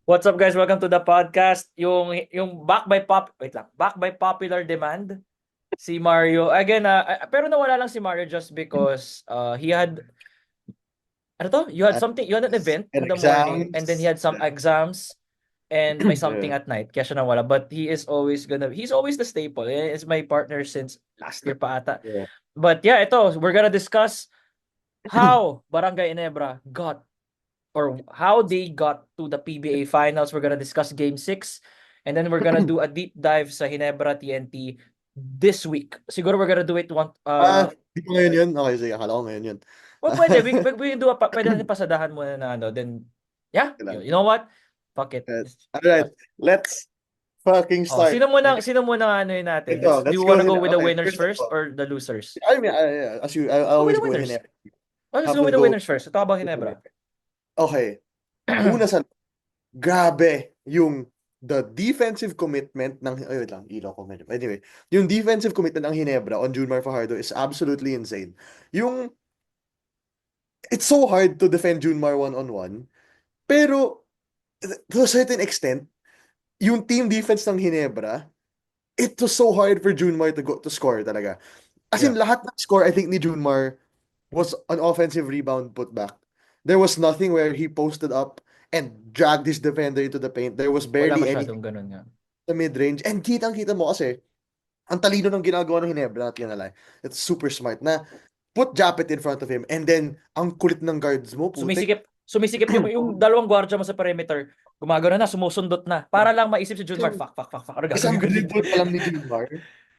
What's up guys? Welcome to the podcast. Yung back by popular demand si Mario. Again, pero nawala lang si Mario just because he had ano to? You had an event And in the morning and then he exams. had some exams and may Yeah. something at night. Kaya siya nawala. But he's always the staple. He's my partner since last year pa ata. Yeah. But yeah, we're gonna discuss how Barangay Ginebra got or how they got to the PBA finals. We're gonna discuss Game 6 and then we're gonna do a deep dive sa Ginebra TNT this week. Siguro we're gonna do it Di ko ngayon yun? Okay, sige. Akala ko ngayon yun. well, pwede. We can do pwede natin pasadahan muna na ano. Then, yeah, Kailan. you know what? Fuck it. Alright, let's fucking Oh, start. sino muna ano yun natin? Ito, Do you let's go wanna ahead. go with the Okay, winners first of first all, or the losers? I mean, I Go with always the go with winners. Ginebra. Oh, let's Have go to with the go winners first. Ito about with Ginebra. Ginebra. Okay, una sa grabe yung the defensive commitment ng wait lang, ilaw ko medyo. Anyway, yung defensive commitment ng Ginebra on Junmar Fajardo is absolutely insane. Yung it's so hard to defend Junmar one-on-one, pero to a certain extent, yung team defense ng Ginebra, it was so hard for Junmar to score talaga. As in, Yeah. lahat ng score, I think, ni Junmar was an offensive rebound putback. There was nothing where he posted up and dragged his defender into the paint. There was Wala barely anything masyadong ganun nga. sa mid-range. And kitang-kita mo kasi, ang talino ng ginagawa ng Ginebra, not gonna lie. It's super smart na put Japet in front of him and then ang kulit ng guards mo, putik. Sumisikip yung dalawang gwardiya mo sa perimeter. Gumagano na, sumusundot na. Para lang maisip si Junmar, fuck. Ano Isang gagawin ko dito? dribble pa lang ni Junmar.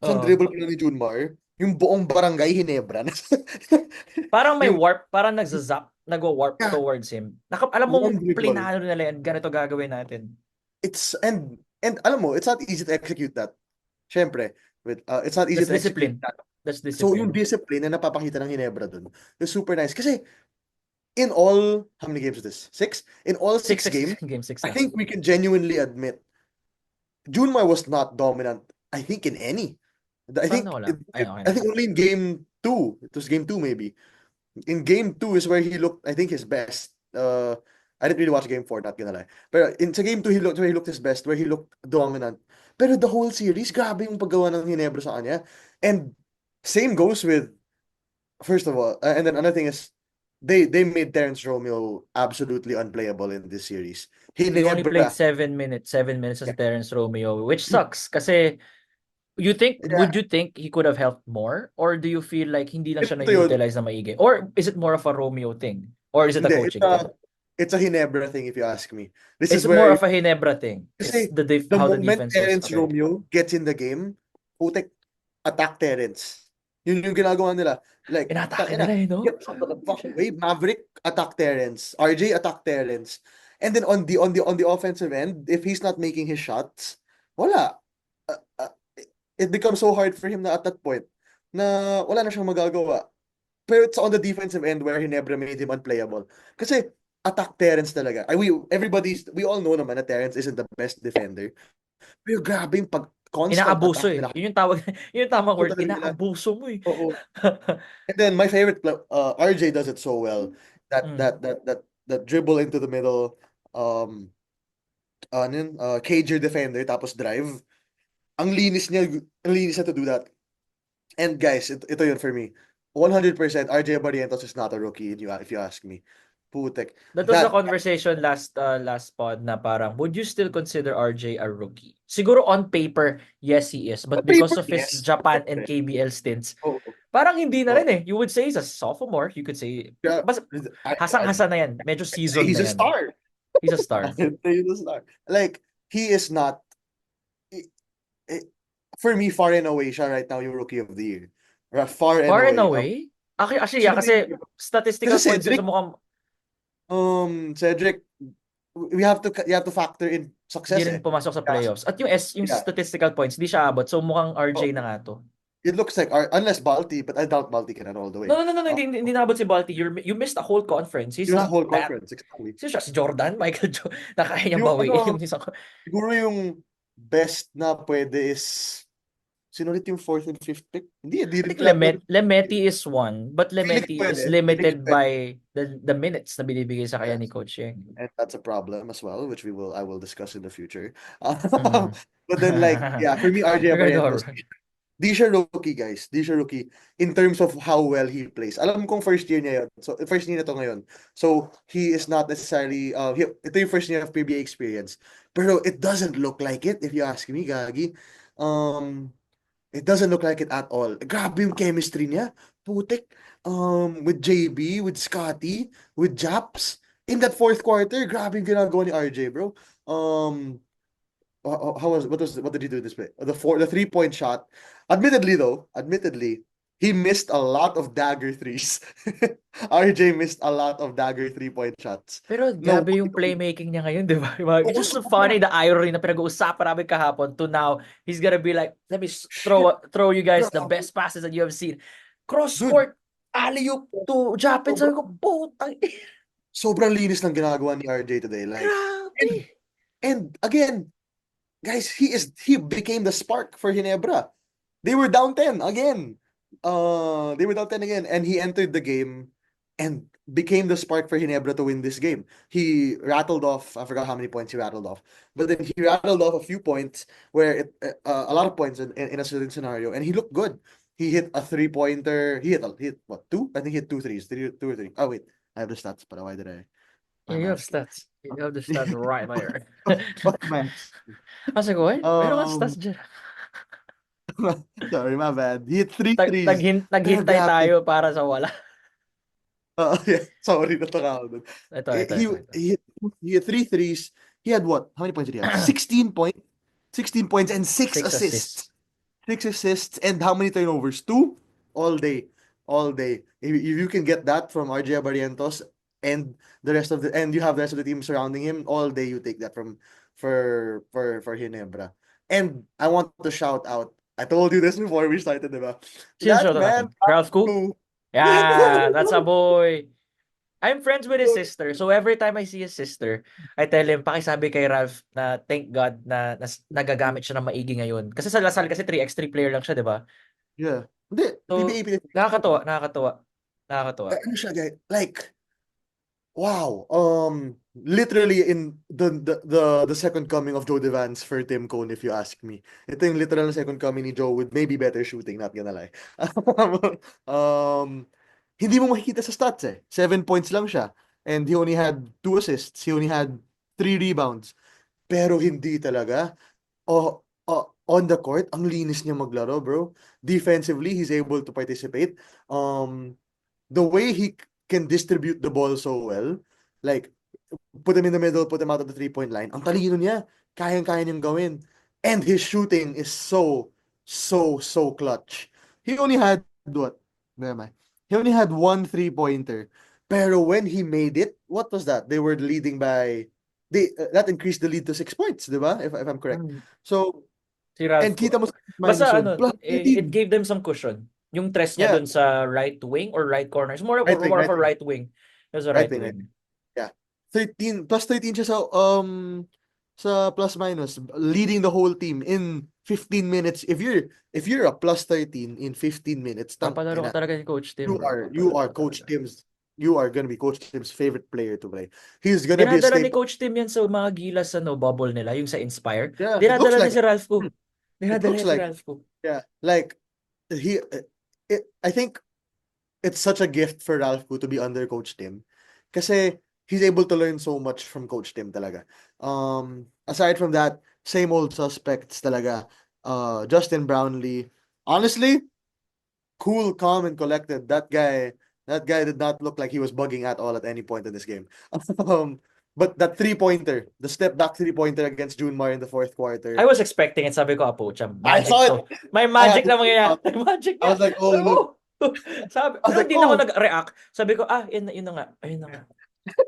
Isang Oo. dribble pa lang ni Junmar. Yung buong barangay Hinebra. Parang may Yung warp, parang nagwa-warp yeah, towards him. Alam mong one dribble. plinano nila yan, ganito gagawin natin. It's and alam mo, it's not easy to execute that. Syempre, it's not easy That's to execute discipline. that. That's So yung discipline. discipline na napapakita ng Hinebra dun is super nice. Kasi in all, how many games is this? Six? In all Six, six six, games, game 6 I na. think we can genuinely admit Junmar was not dominant, I think, in any. I Parang think nawala. Ay, okay I na. think only in game two. It was game two maybe. In game two is where he looked, I think, his best. I didn't really watch game four, not gonna lie. Pero in sa game two, he looked where he looked his best, where he looked dominant. Pero the whole series, grabe yung paggawa ng Ginebra sa kanya. And same goes with, first of all, and then another thing is, they made Terrence Romeo absolutely unplayable in this series. He only played Ginebra, 7 minutes. 7 minutes as yeah, Terrence Romeo, which sucks. Kasi, yeah, would you think he could have helped more? Or do you feel like hindi lang siya ito yun. na-utilize na maigi? Or is it more of a Romeo thing? Or is it a Hindi, coaching thing? it's a Ginebra thing if you ask me. This It's is more where, of a Ginebra thing. It's kasi the how the moment defense was. Terrence Okay. Romeo gets in the game, putek, attack Terrence. Yun yung ginagawa nila. Like, Inatake tangina, nila eh, no? get out of the fucking way. Maverick, attack Terrence. RJ, attack Terrence. And then on the offensive end, if he's not making his shots, wala. It becomes so hard for him na at that point na wala na siyang magagawa. Pero it's on the defensive end where he never made him unplayable. Kasi attack Terrence talaga. We all know naman na Terrence isn't the best defender. Pero grabe yung constant Inaabuso attack eh. nila. Yun yung tawag, yun yung tamang word. Talaga nila. Inaabuso mo eh. Oo. And then my favorite RJ does it so well. That Mm. that that that that dribble into the middle, um ano yun, cage your defender tapos drive. Ang linis niya to do that. And guys, ito yun for me. 100% RJ Barrientos is not a rookie if you ask me. Putek. That was the That conversation last pod na parang, would you still consider RJ a rookie? Siguro on paper, yes he is. But on because paper, of his yes. Japan and KBL stints, Oo. parang hindi na Oh, rin eh. You would say he's a sophomore. You could say, yeah. basta I'd hasang-hasa na yan. Medyo say seasoned he's na a yan. star. He's a star. I'd say he's a star. Like, he is not, i- i- for me, far and away siya right now yung rookie of the year. Far and Far and away. away? Actually, yeah, Siyempre, kasi kasi statistical points yun sa Cedric, mukhang Cedric, you have to factor in di success rin eh. pumasok sa Yeah. playoffs. At yung Yeah. statistical points, di siya abot. So mukhang RJ na nga to. It looks like unless Balti, but I doubt Balti can run all the way. No, hindi naabot si Balti. You missed a whole conference. He's He was a not whole that. conference, exactly. Sino siya? Si Jordan? Michael Jordan? Na kaya niyang Yung bawiin ano, yung isang... siguro yung best na pwede is Sino ulit yung fourth and fifth pick? Hindi I rin think flat no. Lemeti is one, but Feeling ko Lemeti is pwede. Feeling ko limited pwede. by the minutes na binibigay sa kanya ni Yes. Coach Yeng. And that's a problem as well, which I will discuss in the future. Mm. But then like, yeah, for me, RJ We're gonna go Barrientos, around. di siya rookie, guys. Di siya rookie in terms of how well he plays. Alam kong first year niya yun. So, first year na to ngayon. So, he is not necessarily, ito yung first year of PBA experience. Pero it doesn't look like it, if you ask me, Gagi. Um, it doesn't look like it at all. Grabe yung chemistry niya. Putik. With JB, with Scotty, with Japs. In that fourth quarter, grabe yung ginagawa ni RJ, bro. What did he do this play? The 3-point shot. Admittedly, he missed a lot of dagger threes. RJ missed a lot of dagger 3-point shots. Pero No, grabe yung playmaking niya ngayon, di ba? It's oh, just so funny sobra. the irony na pinag-uusapan namin kahapon to now he's gonna be like, let me Shit, throw you guys the grabe. best passes that you have seen. Cross Dude, court, alley-oop to Japin. Sabi ko, sobrang, putang sobrang linis ng ginagawa ni RJ today. Like, grabe. and again, guys, he became the spark for Ginebra. They were down 10 again. They were down 10 again, and he entered the game and became the spark for Ginebra to win this game. He rattled off, I forgot how many points he rattled off, but then he rattled off a few points where a lot of points in a certain scenario, and he looked good. He hit a 3-pointer. He hit what, two? I think he hit two threes, two or three. Oh wait, I have the stats, but why am You I have asking? stats. You have the stats right there. What am I asking? Kasi ko, meron kang stats Um, dyan. sorry, my bad. He hit three threes. Pero Naghintay grabe. tayo para sa wala. Yeah, sorry, nataka ako dun. Ito, Eh, ito, He, ito, ito. he, hit, he hit three threes. He had what? How many points did he have? 16 points. 16 points and six 6 assists. assists. 6 assists and how many turnovers? Two? All day. All day. If you can get that from RJ Barrientos and you have the rest of the team surrounding him, all day you take that from for Ginebra. And I want to shout out. I told you this before we started, diba? Sino That shoutout man, natin? Ralph Koo? who Yeah, that's a boy. I'm friends with his sister. So every time I see his sister, I tell him, pakisabi kay Ralph na thank God na nagagamit siya ng maigi ngayon. Kasi sa Lasal kasi 3x3 player lang siya, di ba? yeah. Hindi, So, PBA Pinipili. nakakatuwa, nakakatuwa. Nakakatuwa. Ano siya, guy? Like, wow. Literally in the second coming of Joe Devance for Tim Cone, if you ask me. Ito yung literal na second coming ni Joe with maybe better shooting, not gonna lie. Um, hindi mo makikita sa stats eh. 7 points lang siya. And he only had 2 assists. He only had 3 rebounds. Pero hindi talaga. On the court, ang linis niya maglaro, bro. Defensively, he's able to participate. The way he can distribute the ball so well, like, put him in the middle, put him out of the 3-point line, ang talino niya. Kayang-kaya niyang gawin. And his shooting is so clutch. He only had, what? Where am I? He only had one 3-pointer. Pero when he made it, what was that? They were leading by, that increased the lead to 6 points, di ba? If I'm correct. Mm. So, Si Ralph and Koo. kita mo sa minus Basta zone, ano, plus it 13. gave them some cushion. Yung tres niya Yeah, dun sa right wing or right corner. It's right wing, more of right a wing, right wing. It was a right right wing, right. wing. Yeah. 13 plus 13 siya sa plus minus, leading the whole team in 15 minutes. If you're a plus 13 in 15 minutes, tang Papalaro ko ina, talaga si Coach Tim, bro. you Papalaro are ko talaga. You are gonna be Coach Tim's favorite player to play. He's gonna be a Dinadala ni staple. Coach Tim yan sa mga gilas sa bubble nila, yung sa Inspire. Yeah, it looks Dinadala ni like si Ralph Koo. it Dinadala looks niya si like Ralph Koo. yeah, like he I think it's such a gift for Ralph Koo to be under Coach Tim. Kasi he's able to learn so much from Coach Tim talaga. Aside from that, same old suspects talaga. Justin Brownlee. Honestly, cool, calm, and collected. That guy did not look like he was bugging at all at any point in this game. Um, but that 3-pointer, the step back 3-pointer against Junmar in the fourth I quarter, was expecting it. Sabi ko, pucha, I magic saw it. to. May I had magic to na screenshot. mangyayari. May magic I nga. was like, oh Sabi look. ko, sabi, I was pero like, hindi na ako oh, nag-react. Sabi ko, yun na nga. Ayun na nga.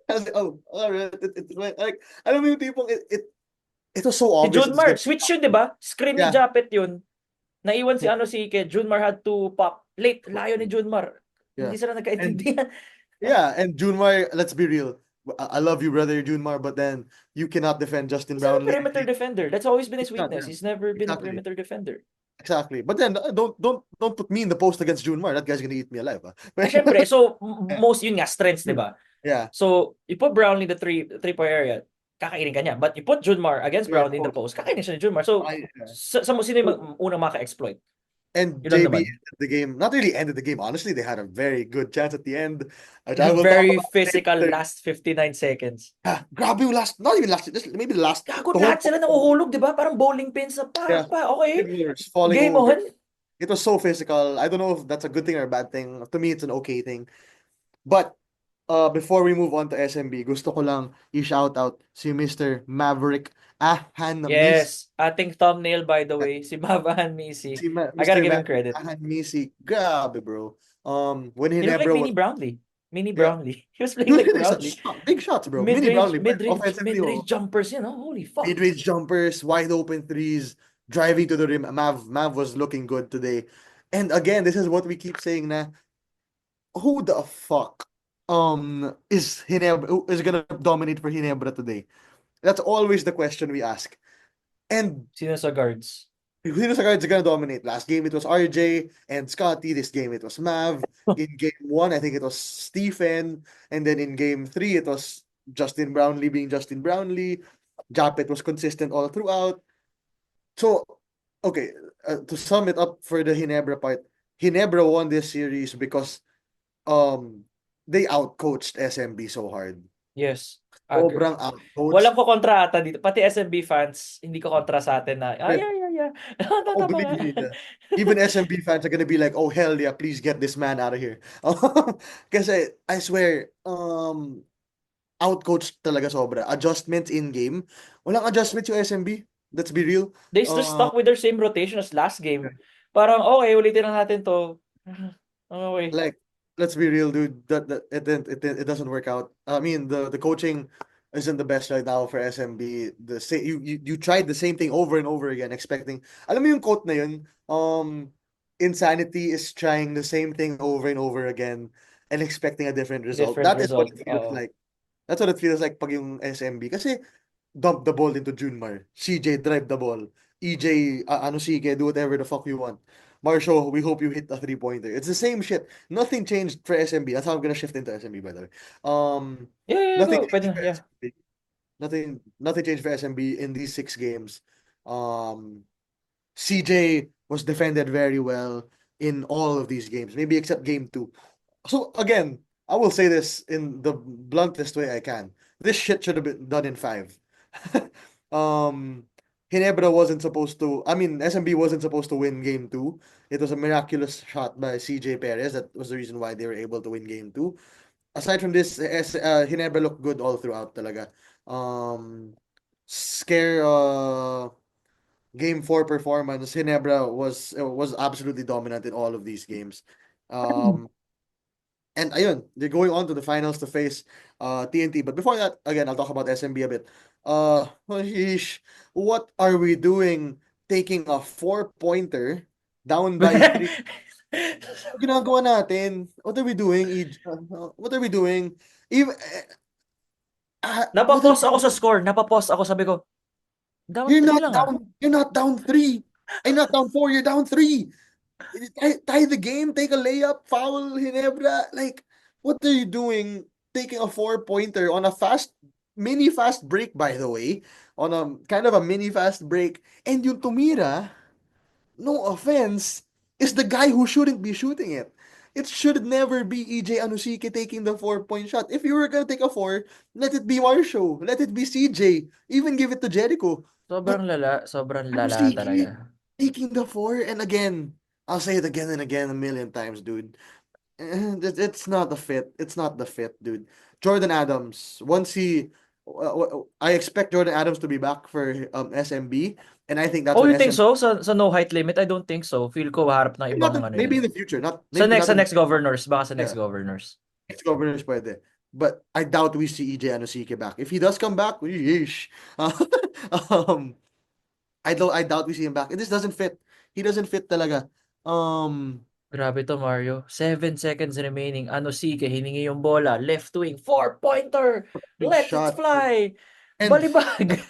I was like, oh, alright. It went like, alam mo yung tipong it was so Si obvious it's Junmar, gonna switch yun, di ba? Screen ni yeah. Japet yun. Naiwan si Ike. Junmar had to pop. Late, layo ni Junmar. Yeah. Hindi sila And nagkaintindihan. yeah, and Junmar, let's be real. I love you, brother Junmar, but then you cannot defend Justin He's not a Brownlee. perimeter defender. That's always been his Not, weakness. yeah. He's never been a Exactly. perimeter defender. Exactly. But then don't put me in the post against Junmar. That guy's gonna eat me alive. Syempre, so most yun nga strengths, 'di ba? Yeah. So, you put Brownlee in the three-point area, kakainin ka niya. But you put Junmar against Yeah, Brownlee in the post, kakainin siya ni Junmar. So, yeah. sino yung unang maka-exploit? And Yun lang JB naman. ended the game. Not really ended the game. Honestly, they had a very good chance at the end, which I will talk Very about physical later. last 59 seconds. Ah, grabe yung last, not even last, just maybe the last, Gago, the whole lahat sila fourth quarter. nauhulog, 'di ba? Parang bowling pins na Yeah. okay. Dribblers falling Game over. on. It was so physical. I don't know if that's a good thing or a bad thing. To me, it's an okay thing. But before we move on to SMB, gusto ko lang i-shout out si Mr. Maverick Ahanmis. Yes, ating thumbnail by the way, si Mavahan Misi. I gotta Mr. give him Maverick credit. Ahanmisi. Grabe, bro. When He looked like Hinebra was, Mini Brownlee. Mini yeah, Brownlee. He was playing dude, like hit his Brownlee. big shots, bro. Mini Mid-range, Brownlee, mid-range, offensively, mid-range oh. jumpers, holy fuck. Mid-range jumpers, wide open threes, driving to the rim. Mav was looking good today. And again, this is what we keep saying na, who the fuck is Hinebra, who is gonna dominate for Hinebra today? That's always the question we ask. And Sino sa guards? who sa guards are gonna dominate? Last game it was RJ and Scotty. This game it was Mav. In game one, I think it was Stephen. And then in game three, it was Justin Brownlee being Justin Brownlee. Japet was consistent all throughout. So, okay, to sum it up for the Hinebra part, Hinebra won this series because um they outcoached SMB so hard. Yes, agree. Sobrang outcoached. Walang ko kontra ata dito. Pati SMB fans, hindi ko kontra sa atin na, yeah. Oh, Tama believe nga. me, even SMB fans are gonna be like, "Oh hell yeah, please get this man out of here." Kasi I swear, outcoached talaga sobra. Adjustments in game, walang adjustments yung SMB. Let's be real. They Uh, stuck with their same rotation as last game. Parang, okay, ulitin lang natin to. Okay. like, let's be real, dude. That it doesn't work out. I mean, the coaching isn't the best right now for SMB. The same you tried the same thing over and over again, expecting. Alam mo yung quote na yun? Insanity is trying the same thing over and over again and expecting a different result. Different That is what result. it feels like. That's what it feels like pag yung SMB. Kasi dump the ball into Junmar. CJ, drive the ball. EJ, Anosike, do whatever the fuck you want. Marshall, we hope you hit a three-pointer. It's the same shit. Nothing changed for SMB. That's how I'm gonna shift into SMB, by the way. Yeah, Nothing go. changed Pwede na, for yeah. SMB. Nothing changed for SMB in these 6 games. CJ was defended very well in all of these games, maybe except game two. So again, I will say this in the bluntest way I can. This shit should have been done in 5. um, Ginebra wasn't supposed to. I mean, SMB wasn't supposed to win game two. It was a miraculous shot by CJ Perez. That was the reason why they were able to win game two. Aside from this, Ginebra looked good all throughout talaga. Scare game four performance. Ginebra was absolutely dominant in all of these games. Um, And ayun, they're going on to the finals to face TNT. But before that, again, I'll talk about SMB a bit. Oh, sheesh, what are we doing taking a four-pointer down by three? Ano ginagawa natin? What are we doing, what are we doing? Even, what are Napapos we ako sa doing? score. Napapos ako. Sabi ko, down 3 lang ah. You're not down three. You're not down four, you're down three. Tie the game, take a layup, foul Ginebra. Like, what are you doing taking a four-pointer on a mini fast break, by the way? On a kind of a mini fast break. And yung tumira, no offense, is the guy who shouldn't be shooting it. It should never be EJ Anusike taking the 4-point shot. If you were gonna take a four, let it be Marshall. Let it be CJ. Even give it to Jericho. But Sobrang lala talaga. Anusike taking the four, and again, I'll say it again and again a million times, dude. It's not the fit. It's not the fit, dude. Jordan Adams, once I expect Jordan Adams to be back for SMB, and I think that's Oh, when you think SMB. so? Sa no height limit? I don't think so. Feel ko harap ng Not ibang ano maybe in yun. the future, not maybe not Sa in the next governors. Baka sa next yeah, governors. next governors pwede. But I doubt we see EJ Anosike back. If he does come back, yeesh. um, I doubt we see him back. It just doesn't fit. He doesn't fit talaga. Um, Grabe to, Mario. 7 seconds remaining. Ano Sike, hiningi yung bola. Left wing. Four-pointer! big Let it shot. fly! And Balibag!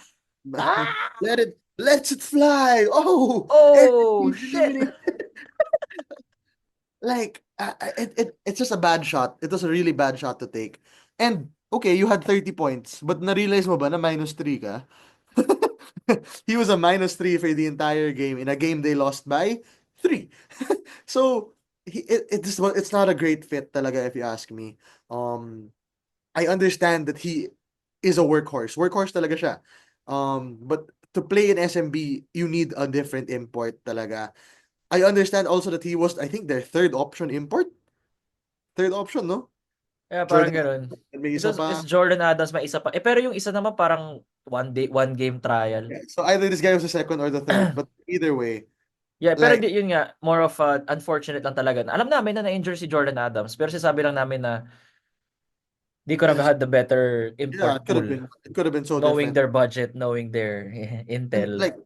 Ah! let Let's it fly. Oh, Oh, SMB shit! eliminated. Like, it's just a bad shot. It was a really bad shot to take. And, okay, you had 30 points, but na-realize mo ba na -3 ka? He was a -3 for the entire game in a game they lost by 3. So, it's not a great fit talaga if you ask me. I understand that he is a workhorse. Workhorse talaga siya. But to play in SMB, you need a different import talaga. I understand also that he was, I think, their third option import. Third option, no? Kaya parang Jordan, gano'n. may Ito isa is pa. Jordan Adams, may isa pa. Eh, pero yung isa naman parang one game trial. Yeah. So either this guy was the second or the third. But either way, Yeah, pero like, di yun nga, more of a unfortunate lang talaga. Alam namin na na-injure si Jordan Adams, pero sinasabi lang namin na di ko it's, had the better yeah, import it could have pool, been, it could have been so knowing different. their budget, knowing their And intel. like,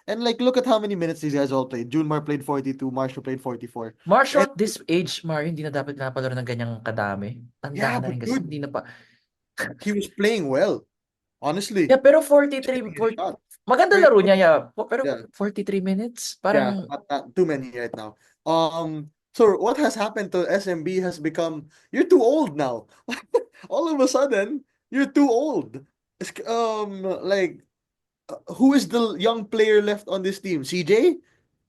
and like, look at how many minutes these guys all played. Junmar played 42, Marshall played 44. Marshall And at this age, Mario, hindi na dapat pinapalaro ng ganyang kadami. Tanda yeah, na but rin kasi dude, hindi na pa. he was playing well. Honestly, Yeah, pero 43, taking his shot. maganda Very laro good. niya, yeah. Pero Yeah. 43 minutes, Yeah, parang, not too many right now. So what has happened to SMB has become you're too old now. All of a sudden, you're too old. Like who is the young player left on this team? CJ?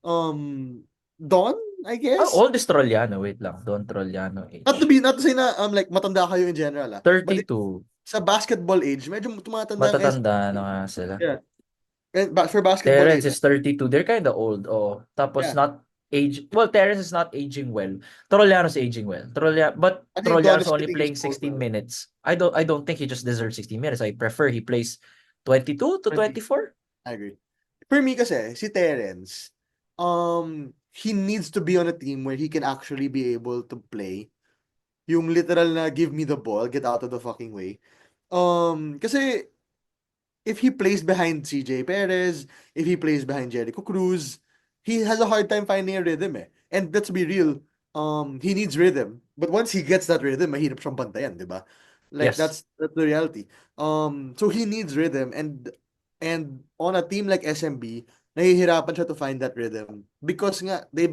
Don, I ang guess. oldest Trollano, wait lang, Don Trollano age. Not to say na like matanda kayo in general but 32, sa basketball age, medyo tumatanda ang matatanda SMB. na nga sila. Yeah. But for basketball Terrence age, is 32. They're kind of old. Oh, tapos yeah. not age. Well, Terrence is not aging well. Trollano's aging well. But I think Don Trollano's is only fitting his playing role 16 well. minutes. I don't think he just deserves 16 minutes. I prefer he plays 22 to 20. 24. I agree. For me kasi, si Terence, he needs to be on a team where he can actually be able to play. Yung literal na give me the ball, get out of the fucking way. Kasi if he plays behind CJ Perez, if he plays behind Jericho Cruz, he has a hard time finding a rhythm eh. And let's be real, he needs rhythm. But once he gets that rhythm, mahirap siyang bantayan, di ba? Like Yes. that's the reality. So he needs rhythm and on a team like SMB, nahihirapan siya to find that rhythm because nga they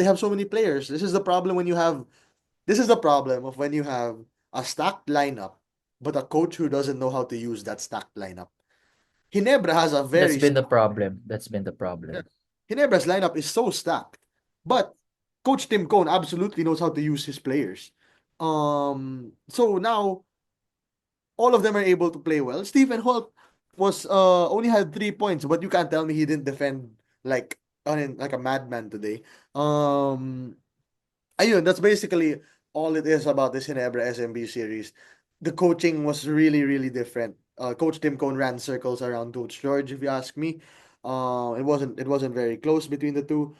have so many players. This is the problem of when you have a stacked lineup but a coach who doesn't know how to use that stacked lineup. Ginebra has a That's very been the stacked. problem. That's been the Yeah. problem. Ginebra's lineup is so stacked, but Coach Tim Cohn absolutely knows how to use his players. So now all of them are able to play well. Stephen Holt was only had 3 points, but you can't tell me he didn't defend like like a madman today. Ayun, that's basically all it is about this Ginebra SMB series. The coaching was really, really different. Coach Tim Cohn ran circles around Coach George, if you ask me. It wasn't very close between the two.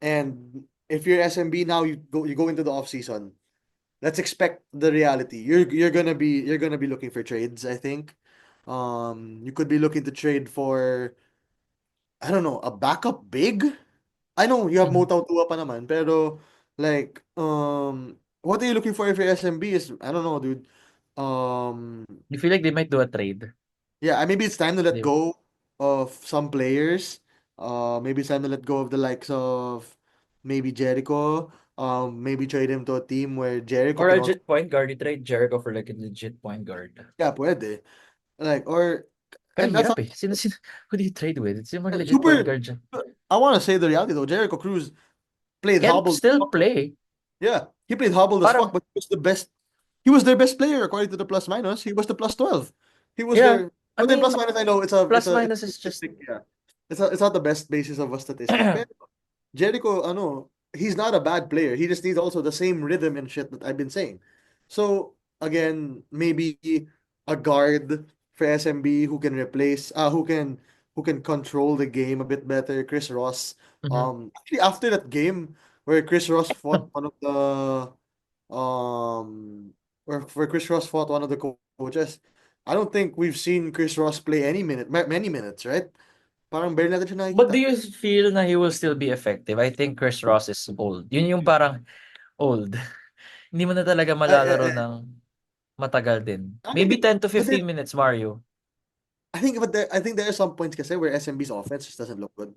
And if you're SMB now, you go into the off season. Let's expect the reality. You're gonna be looking for trades, I think. You could be looking to trade for I don't know, a backup big. I know you have Mhm. Motaw Tua pa naman, pero like what are you looking for if your SMB is I don't know, dude. Um You feel like they might do a trade? yeah, maybe it's time to let They, go of some players. Maybe it's time to let go of the likes of maybe Jericho. Maybe trade him to a team where Jericho or a can also legit point guard. You trade Jericho for like a legit point guard. yeah, puede. Like or Pero and that's hirap not eh. Who do you trade with? It's yung mga legit point super guard dyan. I want to say the reality though. Jericho Cruz played Can hobbled. still play. Yeah, he played hobbled as fuck, Parang, but he was the best. He was their best player according to the plus minus. He was the plus 12. He was yeah. their. I But then plus mean, minus, I know it's plus a minus is just statistic. Yeah, it's not the best basis of a statistic. Pero Jericho, he's not a bad player. He just needs also the same rhythm and shit that I've been saying. So again, maybe a guard for SMB who can replace, who can control the game a bit better. Chris Ross. Mhm. Actually, after that game where Chris Ross fought one of the where Chris Ross fought one of the coaches, I don't think we've seen Chris Ross play many minutes, right? Parang barely natin siya But do nakikita. you feel na he will still be effective? I think Chris Ross is old. Yun yung parang old. Hindi mo na talaga I, malalaro I, ng matagal din. I Maybe agree. 10 to But then 15 minutes, Mario. I think there are some points kasi where SMB's offense just doesn't look good.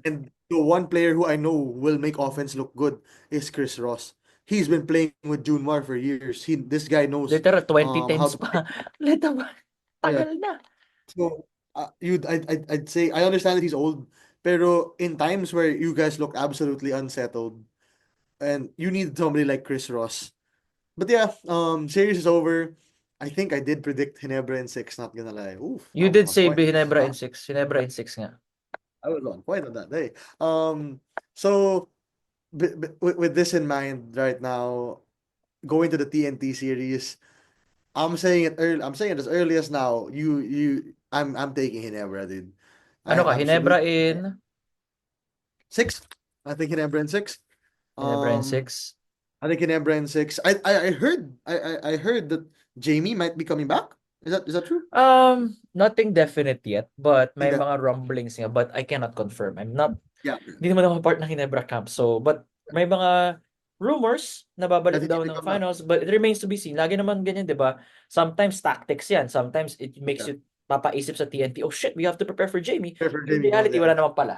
And the one player who I know will make offense look good is Chris Ross. He's been playing with Junmar for years. This guy knows Literal 20 how times to play. pa. Literal, Yeah. tagal na. So I'd say I understand that he's old, pero in times where you guys look absolutely unsettled and you need somebody like Chris Ross. But yeah, series is over. I think I did predict Ginebra in 6, not gonna lie. Oof, I You was did on say point. Ginebra Uh, in 6. Ginebra in 6 nga. I was on point on that day. So with this in mind right now, going to the TNT series, I'm saying it early. I'm saying it as early as now. I'm taking Ginebra, dude. I Ano ka? Ginebra absolutely in? 6. I think Ginebra in 6. Ginebra in Um, 6. I think Ginebra in 6. I heard that Jamie might be coming back. Is that true? Nothing definite yet, but I think may that mga rumblings nga, but I cannot confirm. yeah. Hindi naman ako part ng Ginebra camp. So, but may mga rumors na I babalik think he daw may ng come back. finals, but it remains to be seen. Lagi naman ganyan, 'di ba? Sometimes tactics 'yan. Sometimes it makes Yeah. you papaisip sa TNT, oh shit, we have to prepare for Jamie. Fair for In Jamie, but reality, yeah, wala naman pala.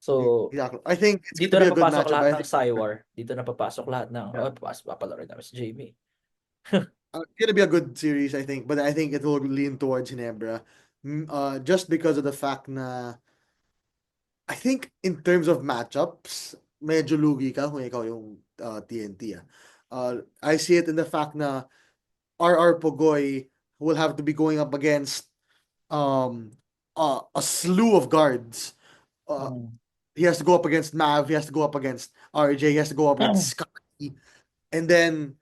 So, exactly. I think it's going dito to na be a good papasok matchup. lahat I ng think Cywar. Dito na papasok lahat ng, yeah. papalaro namin si Jamie. It's going to be a good series, I think, but I think it will lean towards Ginebra. Just because of the fact na I think in terms of matchups, medyo lugi ka kung ikaw yung TNT. I see it in the fact na RR Pogoy will have to be going up against um a slew of guards. Uh, Mm. he has to go up against Mav, he has to go up against RJ, he has to go up against Scotty. And then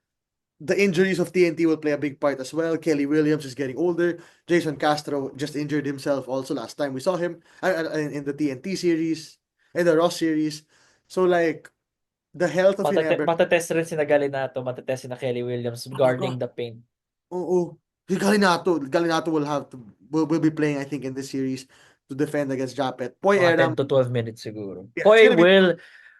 the injuries of TNT will play a big part as well. Kelly Williams is getting older. Jason Castro just injured himself also last time we saw him in the TNT series, in the Ross series. So like the health of Ginebra. Matetest rin si Nagalinato, matetest si na Kelly Williams guarding the paint. Oo. Si Galinato will be playing I think in this series to defend against Japet. Poy Mga 10 Eram, to 12 minutes siguro. yeah, it's Poi gonna be will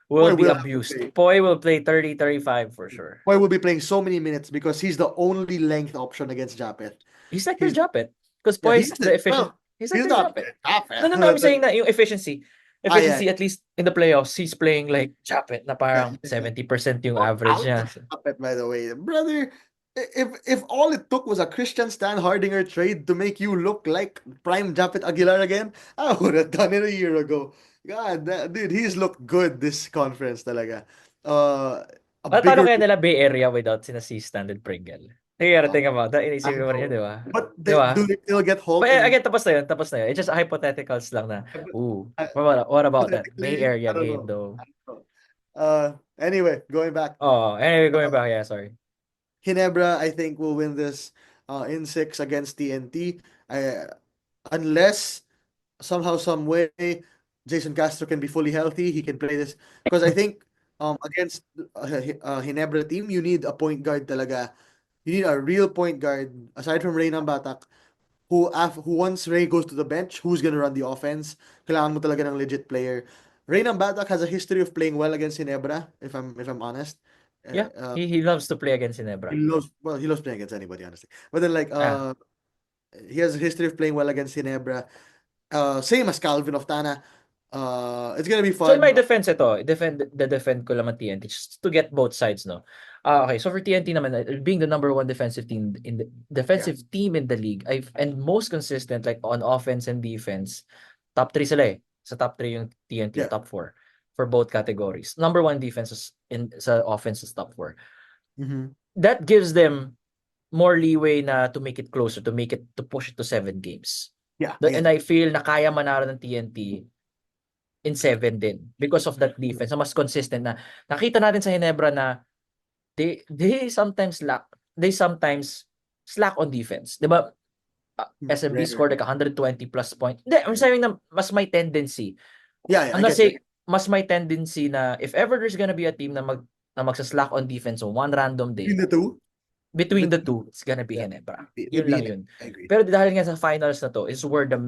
Poy be will have to abused. play. Poi will play 30, 35 for sure. Poy will be playing so many minutes because he's the only length option against Japet. He's like their He's Japet. Because yeah, Poi's he's the it. efficient. Well, He's like he's their not Japet. Japet. No, I'm saying that yung efficiency. Yeah. Efficiency, at least in the playoffs, he's playing like Japet na Yeah. parang 70% yung Shout average out niya. to Japet, by the way. Brother, if all it took was a Christian Stan Hardinger trade to make you look like prime Japet Aguilar again, I would have done it a year ago. God, dude, he's looked good this conference talaga. A Paano bigger kaya nila Bay Area without sina C Standard Pringle? Kaya uh, think about that. I Inisipin mo rin yun, know. di ba? But Di ba? do they still get Hulk But and again, tapos na yun. Tapos na yun. It's just hypotheticals lang na, ooh, what about that Bay hypothetically, Area I don't game know. though? I don't know. Anyway, going back. Oh, anyway, going Uh, back, yeah, sorry. Ginebra, I think, will win this in 6 against TNT. Unless somehow, some way, Jason Castro can be fully healthy, he can play this. Because I think against Ginebra team, you need a point guard talaga. You need a real point guard, aside from Reynam Batak, who once Ray goes to the bench, who's gonna run the offense. Kailangan mo talaga ng legit player. Reynam Batak has a history of playing well against Ginebra, if I'm honest. Yeah, Uh, he loves to play against he Ginebra. loves well, he loves playing against anybody, honestly. But then like Ah, he has a history of playing well against Ginebra. Same as Calvin of Tana. It's gonna be so in my fun. defense ito, defend ko lang ang TNT just to get both sides, no. Okay, so for TNT naman, being the number one defensive team in the Yeah. league, and most consistent like on offense and defense, top 3 sila eh. Sa top 3 yung TNT, Yeah. top 4 for both categories. Number one defenses in sa offense is top 4. Mm-hmm. That gives them more leeway na to make it closer, to push it to 7 games. Yeah, I get And it. I feel na kaya manalo ng TNT in 7 din because of that defense na mas consistent na nakita natin sa Ginebra na they sometimes slack on defense. 'Di ba? SMB Rare. scored like 120 plus point. Hindi, I'm saying na mas may tendency. Yeah, yeah, I'm I not get you. saying mas may tendency na if ever there's gonna be a team na magsa-slack on defense on one random Between day, the two, between the two, it's gonna be yeah, Ginebra. would Yun be lang it. yun. I agree. Pero dahil nga sa finals na to is where the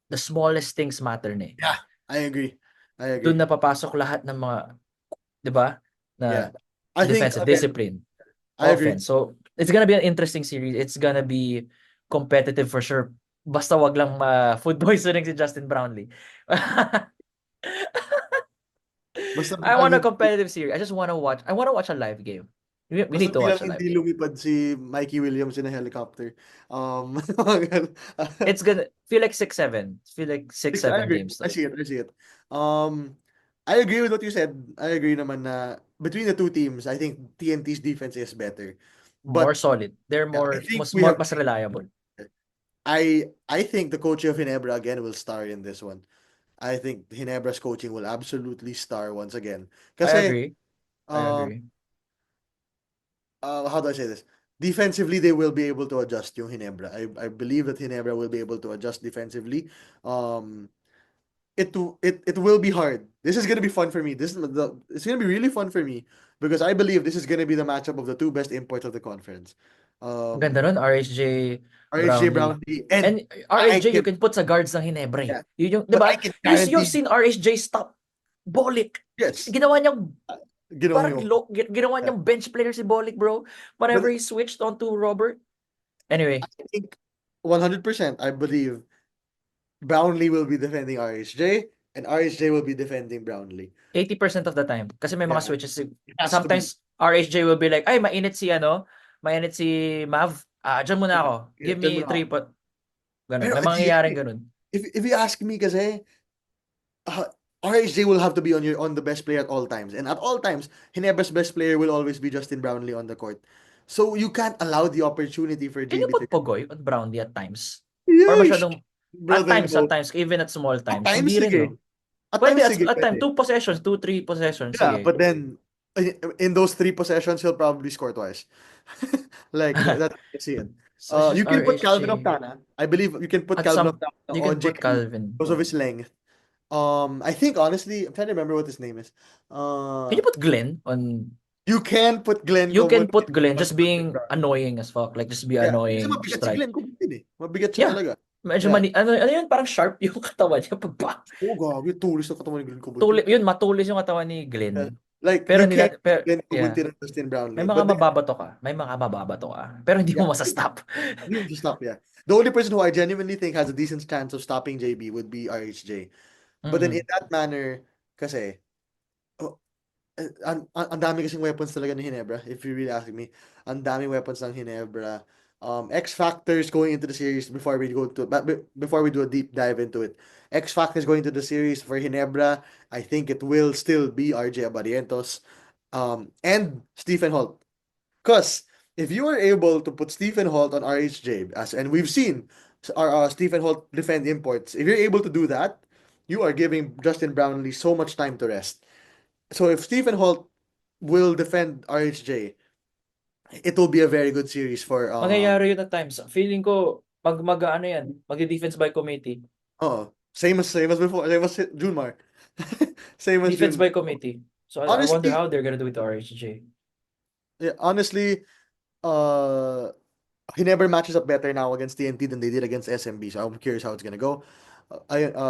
the smallest things matter na eh. Yeah, I agree. I Doon agree. na papasok lahat ng mga, 'di ba? Yeah. Na I think defensive again, discipline, I agree. offense. So it's gonna be an interesting series. It's gonna be competitive for sure. Basta wag lang food poisoning si Justin Brownlee. Basta I want a hindi, competitive series. I want to watch a live game. We basta need to bilang watch a live hindi game. lumipad si Mikey Williams in a helicopter. It's gonna feel like 6-7. Feel like six, I seven agree. games I to. see it. I see it. Um, I agree with what you said. I agree naman na between the two teams, I think TNT's defense is better. More But solid. They're yeah, I more think we have mas reliable. I think the coach of Ginebra again will star in this one. I think Ginebra's coaching will absolutely star once again. I Kasi agree. I uh, agree. how do I say this? Defensively, they will be able to adjust yung Ginebra. I believe that Ginebra will be able to adjust defensively. Um, it will be hard. This is gonna be fun for me. It's gonna be really fun for me because I believe this is gonna be the matchup of the two best imports of the conference. Ganda Um, nun, RSJ RHJ Brownlee. Brownlee and And I RSJ, you can can put sa guards ng Ginebra eh. yeah, Yun yung, di but I ba? can You've guarantee seen RSJ stop Bolik. yes. Ginawa niyang Ginawa parang niyo. ginawa Yeah. niyang bench player si Bolik, bro. Whenever But he switched onto Robert. Anyway, I think 100% I believe Brownlee will be defending RHJ and RHJ will be defending Brownlee. 80% of the time. Kasi may mga Yeah, switches. it has to be. Sometimes, RSJ will be like, ay, mainit si Mav. Diyan muna ako. Yeah, Give dyan me muna ako. 3 pot. Ganun. Pero May at the mangyayaring end, ganun. if you ask me kasi uh, RHJ will have to be on the best player at all times. And at all times, Hinebra's best player will always be Justin Brownlee on the court. So you can't allow the opportunity for Can you JB to put Pogoy on Brownlee at times? Or Yeesh! masyadong, Brother, at no. times, even at small At times. times, Hindi rin, no? sige. At Pwede times, sige, at time, pwede. 2 possessions, 3 possessions, Yeah, sige. but then in those three possessions, he'll probably score twice. Like that's how I see it. So it's just You can put Calvin RSJ. Octana. I believe you can put At Calvin some, Octana you on can put JB Calvin. because of his length. I think honestly, I'm trying to remember what his name is. Can you put Glenn on? You can put Glenn You can Coburn put Glenn on just Justin being Brownlee. annoying as fuck. Like, just be Yeah, kasi annoying mabigat si strike. Glenn Coburn eh. Mabigat siya Yeah. talaga. Medyo Yeah. ano yun, parang sharp yung katawan niya. Pagba. Oh, gabi. Tulis na katawan ni Glenn Coburn. Matulis yung katawan ni Yeah. Glenn. Like, Pero you hindi can't natin, put pero, Glenn Coburn yeah. and Justin May Brownlee. mga But then, mababato ka. May mga mababato ka. Pero hindi yeah. mo masastop. Hindi mo stop, yeah. The only person who I genuinely think has a decent chance of stopping JB would be RHJ. But then in Mm. that manner, kasi, oh, ang dami kasing weapons talaga ni Ginebra, if you really ask me. Ang dami weapons ng Ginebra. X factors going into the series before we do a deep dive into it. X factors going into the series for Ginebra, I think it will still be RJ Abarientos, and Stephen Holt. Because if you are able to put Stephen Holt on RHJ, and we've seen our Stephen Holt defend imports, if you're able to do that, you are giving Justin Brownlee so much time to rest. So if Stephen Holt will defend RHJ, it will be a very good series for Mangyayari yun at times. Feeling ko, pag ano yan, magdi-defense by committee. same as before, same as Junmar. Same as Defense Junmar. by committee. So I wonder Honestly, how they're gonna do it to RHJ. yeah, honestly, uh he never matches up better now against TNT than they did against SMB. So I'm curious how it's gonna go.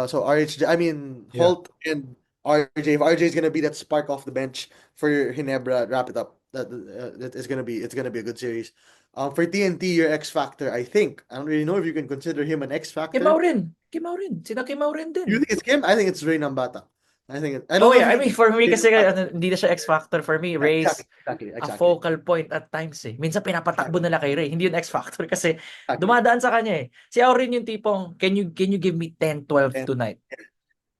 So RHJ, I mean Yeah. Holt and RJ. If RJ is gonna be that spark off the bench for Ginebra, wrap it up. That is gonna be a good series. For TNT, your X factor, I think I don't really know if you can consider him an X Kimau factor. rin. Kimau rin. Sina Kimau rin You din. think it's Kim? I think it's Ray Nambata. I don't Oh know if yeah, you I can mean for me Ray kasi Nambata. hindi na siya X factor for me. Yeah, exactly, Ray's exactly, a exactly, focal point at times eh. Minsan pinapatakbo exactly, nila kay Ray. Hindi yun X factor kasi exactly. dumadaan sa kanya eh. Si Aurin yung tipong can you give me 10 12 And tonight?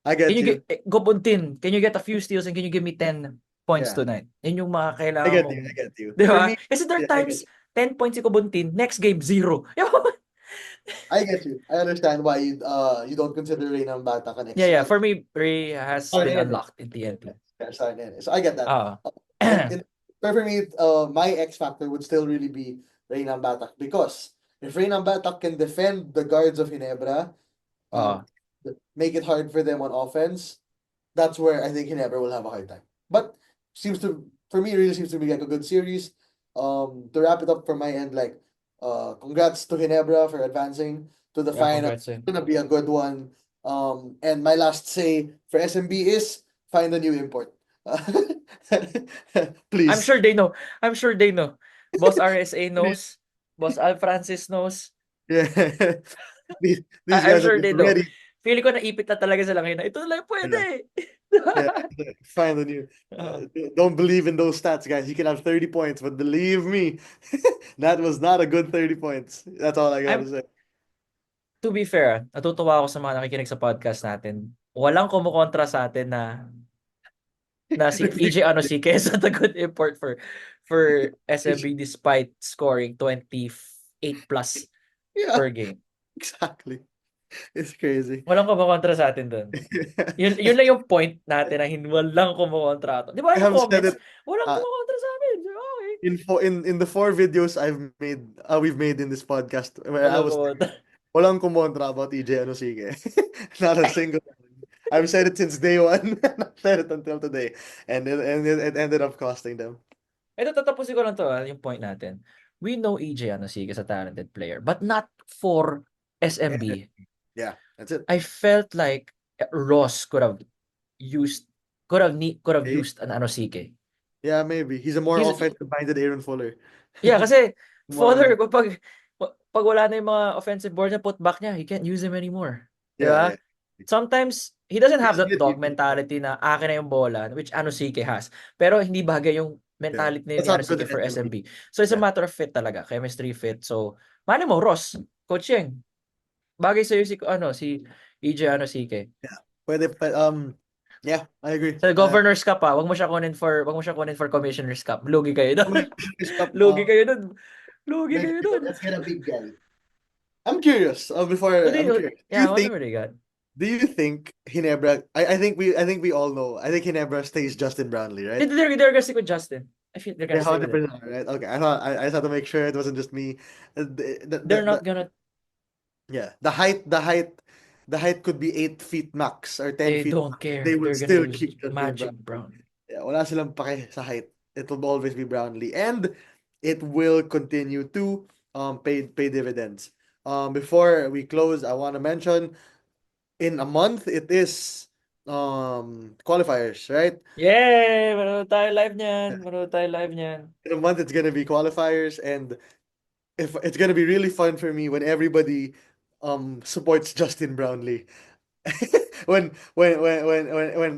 I Can get you you. get Gobontin, can you get a few steals and can you give me 10 points Yeah, tonight? Yun yung mga I kailangan get mong, you. I get you. 'di For ba? me, Kasi there are yeah, I get times 10 points si Gobontin, next game 0. I get you. I understand why you don't consider Reyna Batak an Yeah, ex yeah. For me, Ray has been RNN eh. unlocked in TNT. Yeah, sorry, RNN. So I get that. Ah. And but for me, my X factor would still really be Reyna Batak because if Reyna Batak can defend the guards of Ginebra, um, Ah. make it hard for them on offense, that's where I think Ginebra will have a hard time. But seems to for me, it really seems to be like a good series. To wrap it up from my end, like, congrats to Ginebra for advancing to the Yeah, final. congrats It's eh. gonna be a good one. And my last say for SMB is find a new import. I'm Please. sure they know. I'm sure they know. Boss RSA Please. knows. Boss Al Francis knows. Yeah. These I'm guys are sure just they know. ready. Feeling ko naipit na talaga sila ngayon. Ito na lang yung Yeah, pwede. yeah. Find the new. Ah, Don't believe in those stats, guys. You can have 30 points, but believe me, that was not a good 30 points. That's all I gotta I'm, say. to be fair, natutuwa ako sa mga nakikinig sa podcast natin. Walang kumukontra sa atin na si EJ Anosike is not a good import for SMB despite scoring 28 plus Yeah, per game. exactly. It's crazy. Walang kumukontra sa atin doon. Yun lang yung point natin na walang kumukontra. Di ba I yung have said comments? it Walang uh, kumukontra sa amin. Okay. in the 4 videos we've made in this podcast where I Walang was kumontra. walang kumontra about EJ Anosike. Not a single one. I've said it since day one. I've said it until today. And it ended up costing them. Ito, tatapusin ko lang to, yung point natin. We know EJ Anosike is a talented player, but not for Yeah, SMB. yeah, that's it. I felt like Ross used could have Okay. used an Anosike. Yeah, maybe. He's a more He's offensive-minded Aaron Fuller. Yeah, kasi More Fowler, like, pag wala na yung mga offensive board na putback niya, he can't use him anymore. Di yeah, ba? yeah. Sometimes, he doesn't He have doesn't that get dog used anymore. mentality na akin na yung bola, which Anosike has. Pero hindi bagay yung Yeah. mentality That's ni not good Anosike in for SMB. SMB. So, it's a Yeah. matter of fit talaga. Chemistry fit. So, mali mo, Ross, Coach Yeng, bagay sa'yo si EJ Anosike. Yeah. Pwede, yeah, I agree. Sa Governor's Cup wag mo siya kunin for Commissioner's Cup. Lugi kayo doon. Commissioner's Cup, Lugi kayo doon. Lugi make kayo sure, doon. let's get a big guy. I'm curious. What do I'm you, curious. yeah, I wonder what they got. Do you think Ginebra? I think we all know. I think Ginebra stays Justin Brownlee, right? They're gonna stick with Justin. I feel they're Yeah, gonna stay with him. 100%, right? Okay, I just had to make sure it wasn't just me. They're not gonna. Yeah, the height could be 8 feet max or ten They feet don't max. They care. would They're gonna still use keep Justin Magic Brownlee. Brown. Yeah, wala silang pake sa height. It will always be Brownlee, and it will continue to pay dividends. Before we close, I want to mention in a month it is qualifiers, right? Yay! Manood tayo live niyan. Manood tayo live niyan. In a month it's gonna be qualifiers, and if it's gonna be really fun for me when everybody supports Justin Brownlee. When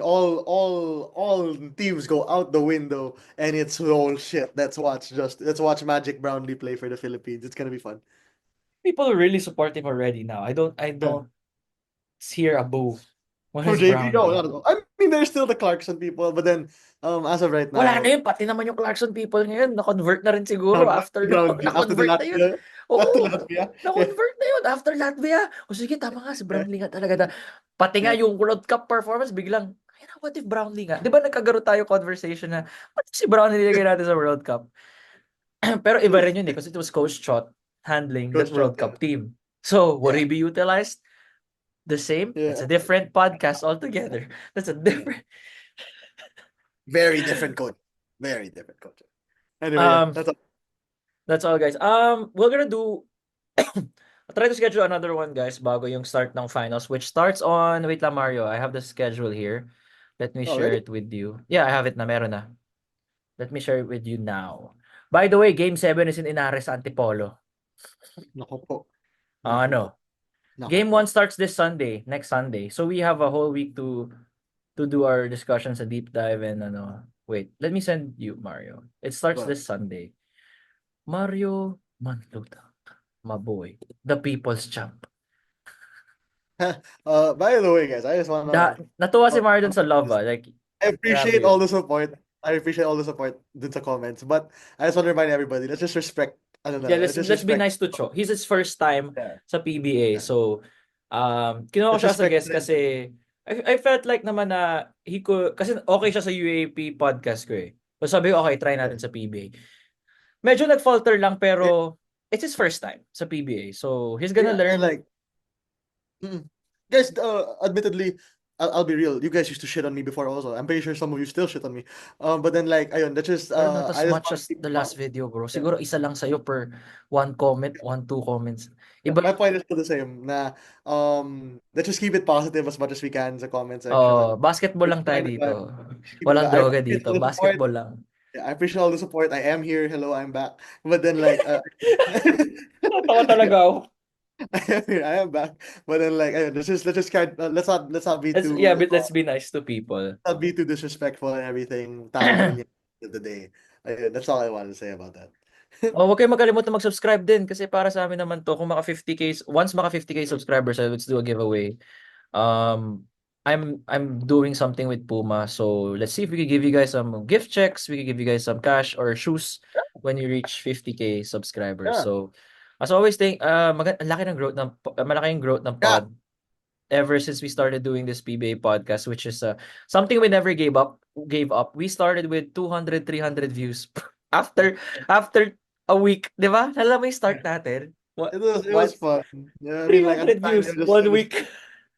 all teams go out the window and it's all shit. Let's watch Magic Brownlee play for the Philippines. It's gonna be fun. People really support him already now. I Yeah. don't hear a boo when For it's JP, no, Brownlee. not at all. I mean, there's still the Clarkson people, but then as of right Wala na now, yun. Pati naman yung Clarkson people ngayon. Na-convert na rin siguro after Brownlee after the na-convert na yun. Latvia after Oo. Latvia. Yeah, Na-convert na yun after Latvia. O sige, tama nga si yeah, Brownlee nga talaga. Pati nga yeah. yung World Cup performance, biglang, ay na, what if Brownlee nga? Di ba nagkagaro tayo conversation na, what if si Brownlee nilagay natin sa World Cup? Pero iba rin yun eh, kasi it was Coach Chot handling that Coach Trot, World yeah, Cup team. So, would yeah, he be utilized the same? That's yeah, a different podcast altogether. That's a yeah. different... Very different coach. Very different coach. Anyway, yeah, Um, that's all, guys. We're gonna do I'll try to schedule another one, guys, bago yung start ng finals, which starts on, wait lang, Mario, I have the schedule here. Let me share already. it with you. Yeah, I have it na, meron na. Let me share it with you now. By the way, Game 7 is in Inares, Antipolo. Nako po. Nako po. Ano? Nako Game po. 1 starts this Sunday, next Sunday. So we have a whole week to do our discussions, a deep dive, and ano. Wait, let me send you, Mario. It starts Well, this Sunday. Mario Manluta, my boy, the people's champ. by the way, guys, I just wanna Natuwa si uh, Mario dun sa love, ah. Like, I grabe appreciate all yun. the support. I appreciate all the support dun sa comments. But I just want to remind everybody, let's just respect, ano na Yeah, lang, let's just let's be respect, nice to Cho. He's his first time yeah, sa PBA. yeah. So, kinuha ko Let's siya as a respect guest them. kasi I felt like naman na he could, kasi okay siya sa UAP podcast ko eh. So sabi ko, okay, try Yeah. natin sa PBA. Medyo nag-falter lang Yeah, pero it's his first time sa PBA. So, he's gonna yeah, and learn. like, mm. Guys, admittedly, I'll be real. You guys used to shit on me before also. I'm pretty sure some of you still shit on me. But then like, ayun, that's just, Pero not as I just much want to as keep, the last video, bro. yeah. Siguro isa lang sa'yo per one comment, one, two comments. Yeah, Iba my point is still the same na let's just keep it positive as much as we can sa comment oh, section. basketball Let's lang tayo try to dito. keep it Walang I droga appreciate dito. all the support. Basketball lang. Yeah, I appreciate all the support. I am here. Hello, I'm back. But then like Natawa talaga ako. I am back, but then like let's not be too But let's be nice to people. not be too disrespectful and everything. Tao naman yan at the end of the day. Ayun, that's all I wanted to say about that. Oh, huwag kayong makalimutan mag-subscribe din kasi para sa amin naman to kung maka 50k once maka 50k subscribers, let's do a giveaway. Um I'm doing something with Puma, so let's see if we can give you guys some gift checks, we can give you guys some cash or shoes when you reach 50k subscribers. Yeah, So as always, ang laki ng growth malaki yung growth ng yeah. pod ever since we started doing this PBA podcast, which is something we never gave up. We started with 200, 300 views after a week, 'di ba? Alam mo yung start natin? What It was what fun. Yeah, I mean, like at the 300 time, views one it was week.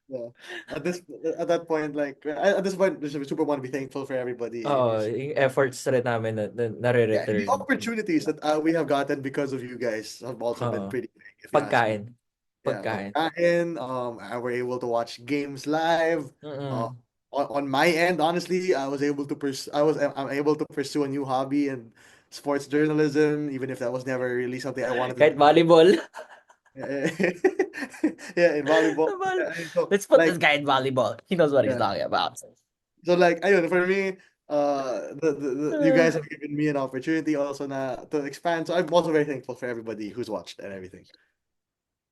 yeah. At this at that point, like at this point, I super want to be thankful for everybody Oo, who's yung efforts rin namin na yeah, and the nare-return. opportunities that we have gotten because of you guys have also been Oo, pretty big, if you ask me. pagkain, Yeah, pagkain. pagkain. We're able to watch games live. Uh, Mm. on my end, honestly, I'm able to pursue a new hobby and sports journalism, even if that was never really something I wanted to Kahit do. volleyball. Yeah, in volleyball. So Let's put this like guy in volleyball. He knows what he's yeah. talking about. So like ayun, for me, you Uh, guys have given me an opportunity also to expand. So I'm also very thankful for everybody who's watched and everything.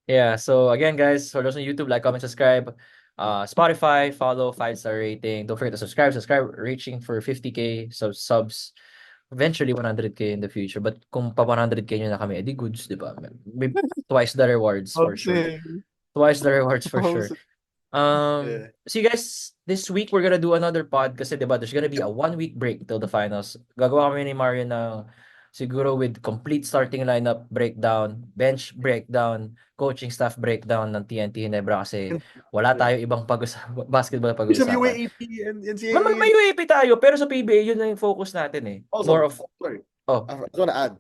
Yeah, so again, guys, for those on YouTube, like, comment, subscribe. Spotify, follow, 5-star rating. Don't forget to subscribe, reaching for 50k subs. Eventually 100k in the future. But kung pa 100k nyo na kami, edi goods, di ba? May twice the rewards for sure. Housing. Twice the rewards for sure. Housing. Yeah. See you guys, this week we're gonna do another pod kasi diba there's gonna be a 1 week break till the finals. Gagawa kami ni Mario na siguro with complete starting lineup breakdown, bench breakdown, coaching staff breakdown ng TNT Ginebra kasi wala Yeah. tayo ibang basketball Some pag-uusapan. UAAP and May NCAA. UAP tayo pero sa PBA yun na yung focus natin eh. More Also, of sorry, oh, I just want to add.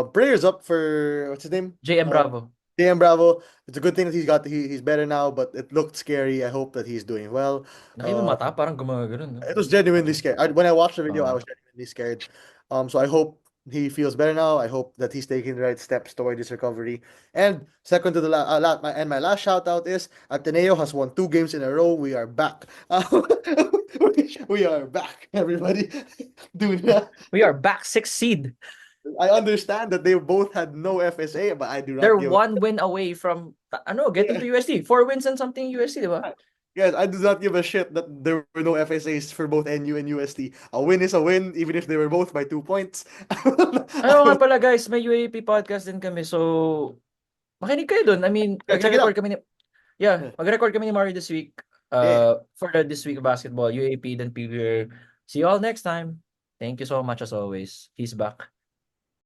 Prayers up for what's his name? JM Bravo. DM Bravo. It's a good thing that he's better now, but it looked scary. I hope that he's doing well. Nakita mo Uh, mata parang gumagano'n no. it was genuinely scared. When I watched the video, I Uh, was genuinely scared. So I hope he feels better now. I hope that he's taking the right steps toward his recovery. And second to the my last shout out is Ateneo has won 2 games in a row. We are back. We are back, everybody. Dude, we are back 6th seed. I understand that they both had no FSA, but I do They're not give a one win away from getting to USD. 4 wins and something USD, di ba? Guys, I do not give a shit that there were no FSAs for both NU and UST. A win is a win, even if they were both by 2 points. Ayaw nga pala guys, may UAP podcast din kami. So, makinig kayo dun. I mean, Check it out. Yeah, magre-record kami ni Mario this week. Yeah. For the this week of basketball, UAP then PBA. See you all next time. Thank you so much as always. He's back.